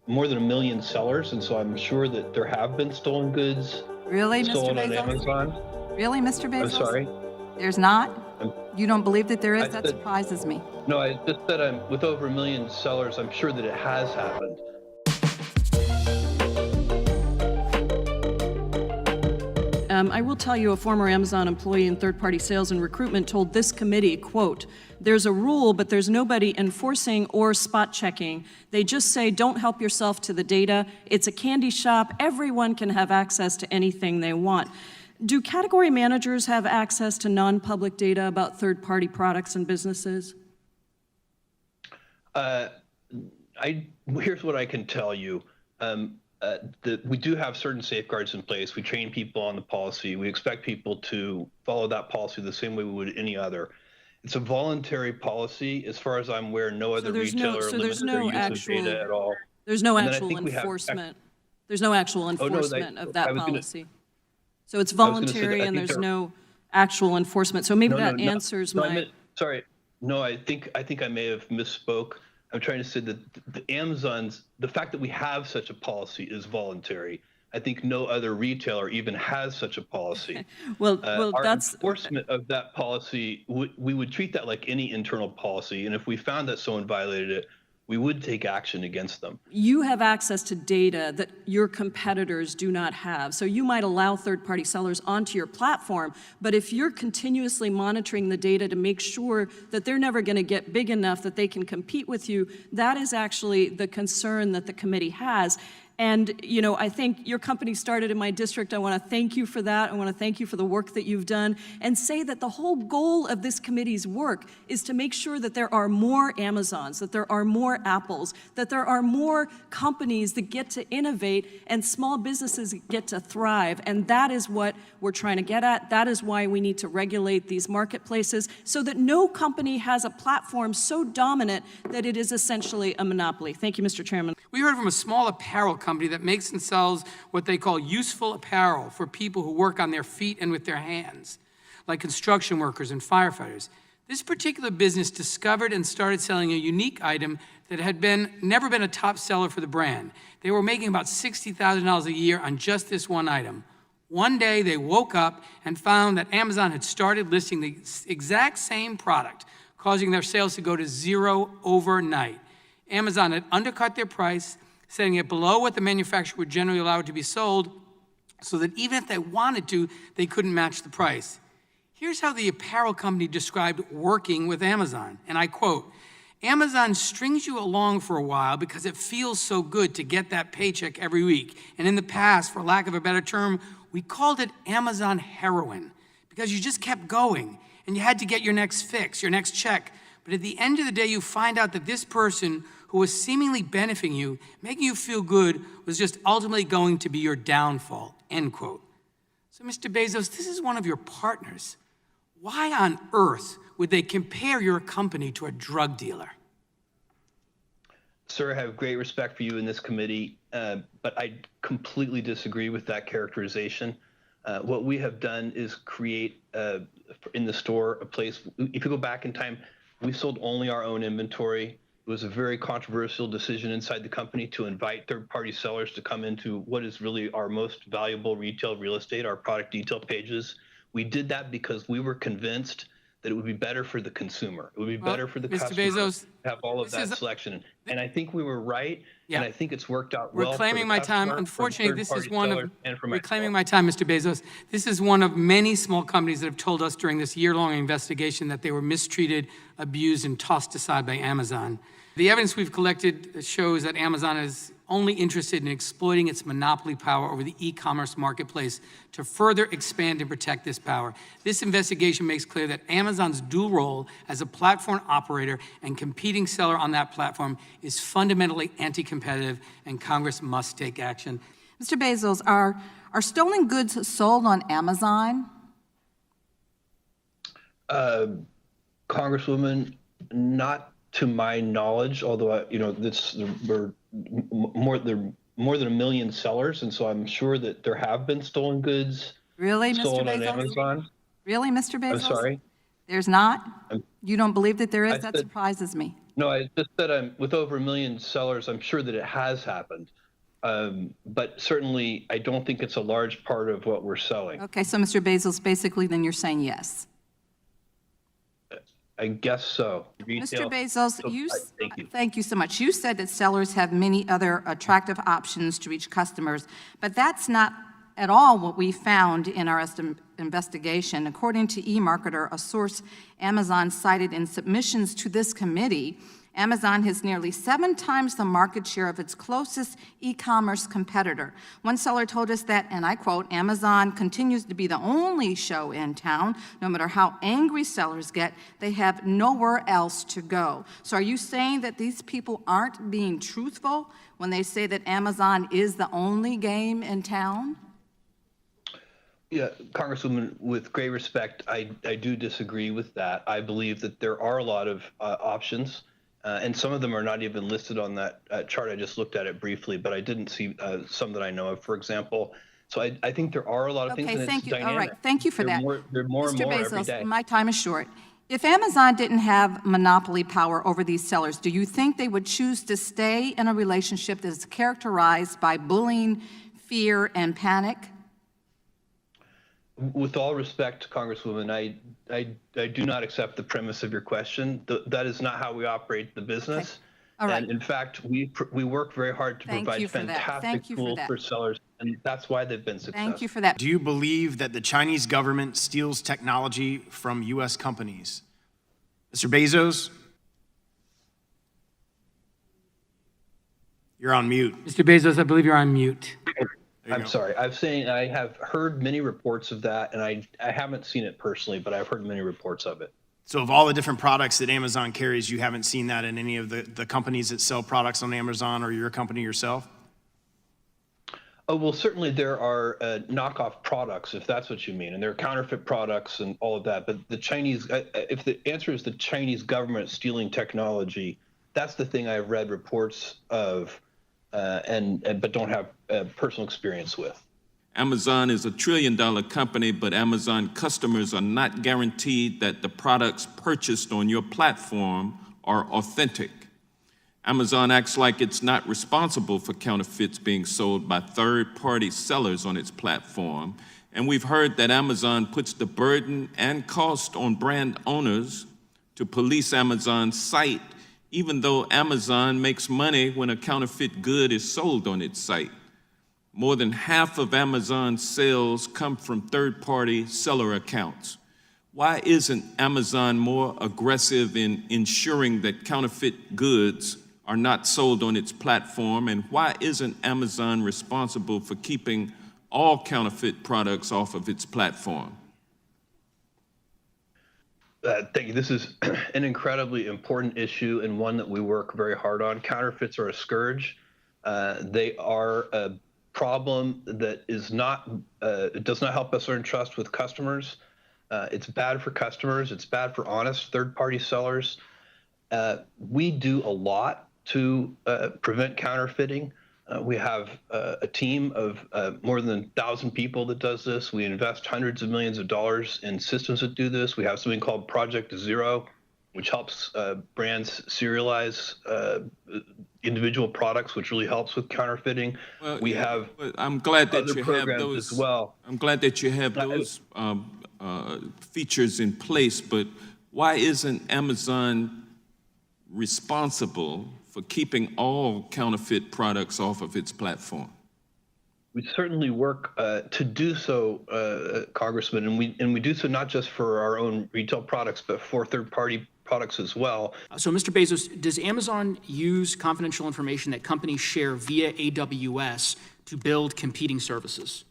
more than 1 million sellers, and so I'm sure that there have been stolen goods Really, Mr. stolen on Bezos? Amazon. Really, Mr. I'm Bezos? sorry. There's not? I'm, You don't believe that there is? I That said surprises me. no. I just said I'm with over 1 million sellers. I'm sure that it has happened. I will tell you, a former Amazon employee in third-party sales and recruitment told this committee, quote, "There's a rule, but there's nobody enforcing or spot checking. They just say, don't help yourself to the data. It's a candy shop. Everyone can have access to anything they want." Do category managers have access to non-public data about third-party products and businesses? Here's what I can tell you. We do have certain safeguards in place. We train people on the policy. We expect people to follow that policy the same way we would any other. It's a voluntary policy. As far as I'm aware, no other retailer limits their use of data at all. There's no actual enforcement. There's no actual enforcement of that policy. So it's voluntary and there's no actual enforcement. So maybe that answers my... Sorry. No, I think I may have misspoke. I'm trying to say that the fact that we have such a policy is voluntary. I think no other retailer even has such a policy. Well, our that's enforcement of that policy. We would treat that like any internal policy, and if we found that someone violated it, we would take action against them. You have access to data that your competitors do not have. So you might allow third-party sellers onto your platform, but if you're continuously monitoring the data to make sure that they're never going to get big enough that they can compete with you, that is actually the concern that the committee has. And, you know, I think your company started in my district. I want to thank you for that. I want to thank you for the work that you've done and say that the whole goal of this committee's work is to make sure that there are more Amazons, that there are more Apples, that there are more companies that get to innovate and small businesses get to thrive. And that is what we're trying to get at. That is why we need to regulate these marketplaces so that no company has a platform so dominant that it is essentially a monopoly. Thank you, Mr. Chairman. We heard from a small apparel company that makes and sells what they call useful apparel for people who work on their feet and with their hands, like construction workers and firefighters. This particular business discovered and started selling a unique item that had never been a top seller for the brand. They were making about $60,000 a year on just this one item. One day they woke up and found that Amazon had started listing the exact same product, causing their sales to go to zero overnight. Amazon had undercut their price, setting it below what the manufacturer would generally allow it to be sold, so that even if they wanted to, they couldn't match the price. Here's how the apparel company described working with Amazon, and I quote, "Amazon strings you along for a while because it feels so good to get that paycheck every week. And in the past, for lack of a better term, we called it Amazon heroin because you just kept going and you had to get your next fix, your next check. But at the end of the day, you find out that this person who was seemingly benefiting you, making you feel good, was just ultimately going to be your downfall," end quote. So Mr. Bezos, this is one of your partners. Why on earth would they compare your company to a drug dealer? Sir, I have great respect for you in this committee, but I completely disagree with that characterization. What we have done is create in the store a place. If you go back in time, we sold only our own inventory. It was a very controversial decision inside the company to invite third-party sellers to come into what is really our most valuable retail real estate, our product detail pages. We did that because we were convinced that it would be better for the consumer. It would be better for the customer Bezos, to have all of that selection. And I think we were right, and I think it's worked out well. Reclaiming my time. Unfortunately, this is one of, reclaiming my time, Mr. Bezos, this is one of many small companies that have told us during this year-long investigation that they were mistreated, abused, and tossed aside by Amazon. The evidence we've collected shows that Amazon is only interested in exploiting its monopoly power over the e-commerce marketplace to further expand and protect this power. This investigation makes clear that Amazon's dual role as a platform operator and competing seller on that platform is fundamentally anti-competitive, and Congress must take action. Mr. Bezos, are stolen goods sold on Amazon? Congresswoman, not to my knowledge, although we're more than 1 million sellers, and so I'm sure that there have been stolen goods stolen on Amazon. Really, Mr. Bezos? I'm sorry. There's not? You don't believe that there is? That surprises me. No, I just said with over 1 million sellers, I'm sure that it has happened. But certainly, I don't think it's a large part of what we're selling. Okay, so Mr. Bezos, basically then you're saying yes. I guess so. Mr. Retail- Bezos, Thank you. thank you so much. You said that sellers have many other attractive options to reach customers, but that's not at all what we found in our investigation. According to eMarketer, a source Amazon cited in submissions to this committee, Amazon has nearly 7 times the market share of its closest e-commerce competitor. One seller told us that, and I quote, Amazon continues to be the only show in town. No matter how angry sellers get, they have nowhere else to go. So are you saying that these people aren't being truthful when they say that Amazon is the only game in town? Yeah, Congresswoman, with great respect, I do disagree with that. I believe that there are a lot of options. And some of them are not even listed on that chart. I just looked at it briefly, but I didn't see some that I know of, for example. So I think there are a lot of things, and thank it's you. dynamic. All right, thank you for that. They're more and Mr. more Bezos, every day. my time is short. If Amazon didn't have monopoly power over these sellers, do you think they would choose to stay in a relationship that is characterized by bullying, fear, and panic? With all respect, Congresswoman, I do not accept the premise of your question. That is not how we operate the business. All right. And in fact, we work very hard to Thank provide you for that. fantastic Thank you for tools that. for sellers, and that's why they've been successful. Thank you for that. Do you believe that the Chinese government steals technology from U.S. companies? Mr. Bezos? You're on mute. Mr. Bezos, I believe you're on mute. I'm sorry. I have heard many reports of that, and I haven't seen it personally, but I've heard many reports of it. So of all the different products that Amazon carries, you haven't seen that in any of the companies that sell products on Amazon or your company yourself? Oh, well, certainly there are knockoff products, if that's what you mean, and there are counterfeit products and all of that. But the Chinese, if the answer is the Chinese government stealing technology, that's the thing I've read reports of, but don't have personal experience with. Amazon is $1 trillion company, but Amazon customers are not guaranteed that the products purchased on your platform are authentic. Amazon acts like it's not responsible for counterfeits being sold by third-party sellers on its platform. And we've heard that Amazon puts the burden and cost on brand owners to police Amazon's site, even though Amazon makes money when a counterfeit good is sold on its site. More than half of Amazon's sales come from third-party seller accounts. Why isn't Amazon more aggressive in ensuring that counterfeit goods are not sold on its platform? And why isn't Amazon responsible for keeping all counterfeit products off of its platform? Thank you. This is an incredibly important issue and one that we work very hard on. Counterfeits are a scourge. They are a problem that is not, it does not help us earn trust with customers. It's bad for customers. It's bad for honest third-party sellers. We do a lot to prevent counterfeiting. We have a team of more than 1,000 people that does this. We invest hundreds of millions of dollars in systems that do this. We have something called Project Zero, which helps brands serialize individual products, which really helps with counterfeiting. Well, we have I'm glad that other you have programs those as well. I'm glad that you have those features in place, but why isn't Amazon responsible for keeping all counterfeit products off of its platform? We certainly work to do so, Congressman, and we do so not just for our own retail products, but for third-party products as well. So, Mr. Bezos, does Amazon use confidential information that companies share via AWS to build competing services?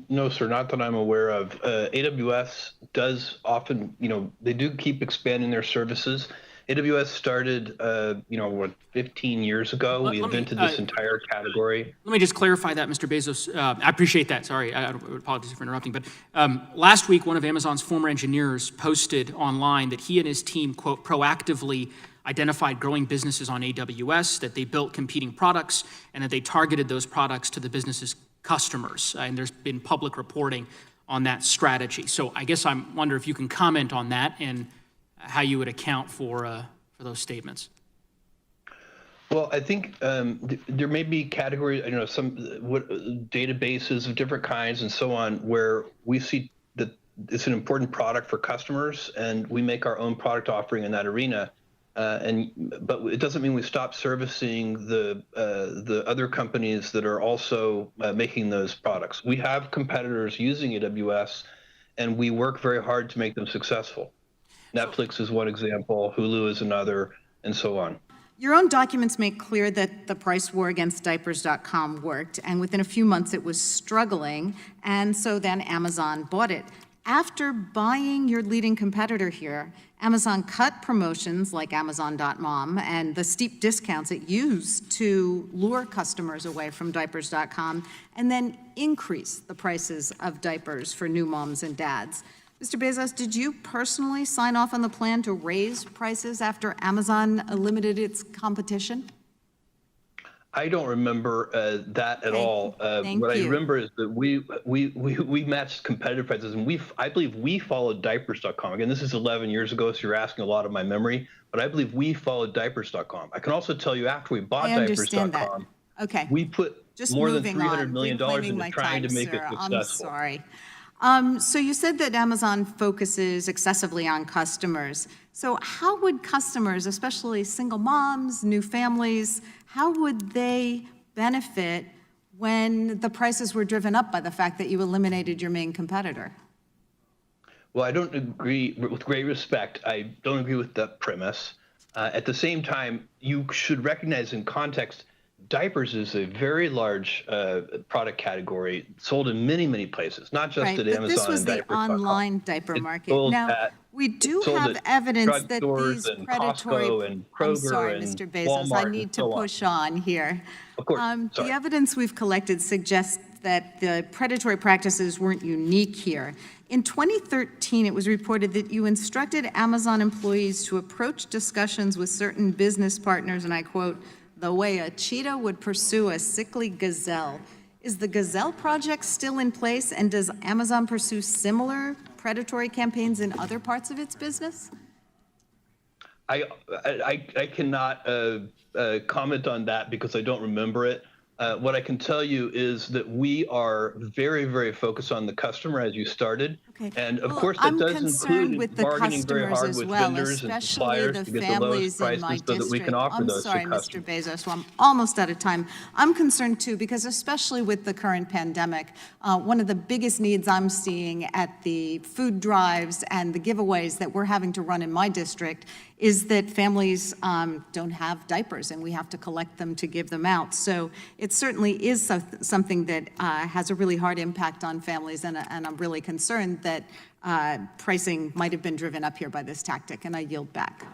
No, sir, not that I'm aware of. AWS does often, they do keep expanding their services. AWS started, 15 years ago. We invented this entire category. Let me just clarify that, Mr. Bezos. I appreciate that. Sorry, I apologize for interrupting. But last week, one of Amazon's former engineers posted online that he and his team, quote, proactively identified growing businesses on AWS, that they built competing products, and that they targeted those products to the business's customers. And there's been public reporting on that strategy. So I guess I wonder if you can comment on that and how you would account for those statements. Well, I think there may be categories, some databases of different kinds and so on, where we see that it's an important product for customers, and we make our own product offering in that arena. But it doesn't mean we stop servicing the other companies that are also making those products. We have competitors using AWS, and we work very hard to make them successful. Netflix is one example, Hulu is another, and so on. Your own documents make clear that the price war against diapers.com worked, and within a few months it was struggling, and so then Amazon bought it. After buying your leading competitor here, Amazon cut promotions like Amazon.mom and the steep discounts it used to lure customers away from diapers.com, and then increase the prices of diapers for new moms and dads. Mr. Bezos, did you personally sign off on the plan to raise prices after Amazon limited its competition? I don't remember that at all. What I remember is that we matched competitive prices, and I believe we followed diapers.com. Again, this is 11 years ago, so you're asking a lot of my memory, but I believe we followed diapers.com. I can also tell you after we bought diapers.com, we put more than $300 million into trying to make it successful. I'm sorry. So you said that Amazon focuses excessively on customers. So how would customers, especially single moms, new families, how would they benefit when the prices were driven up by the fact that you eliminated your main competitor? Well, I don't agree, with great respect, I don't agree with that premise. At the same time, you should recognize in context, diapers is a very large product category sold in many, many places, not just at Amazon. But this was the online diaper market. Now, we do have evidence that these predatory, and I'm Kroger sorry, and Mr. Bezos, I need to push on here. Of course, the evidence we've collected suggests that the predatory practices weren't unique here. In 2013, it was reported that you instructed Amazon employees to approach discussions with certain business partners, and I quote, the way a cheetah would pursue a sickly gazelle. Is the Gazelle Project still in place, and does Amazon pursue similar predatory campaigns in other parts of its business? I cannot comment on that because I don't remember it. What I can tell you is that we are very, very focused on the customer, as you started. Okay. And of course, that does include bargaining very hard with vendors and suppliers to get the lowest prices so that we can offer those to customers. I'm sorry, Mr. Bezos, well, I'm almost out of time. I'm concerned too, because especially with the current pandemic, one of the biggest needs I'm seeing at the food drives and the giveaways that we're having to run in my district is that families don't have diapers, and we have to collect them to give them out. So it certainly is something that has a really hard impact on families, and I'm really concerned that pricing might have been driven up here by this tactic, and I yield back.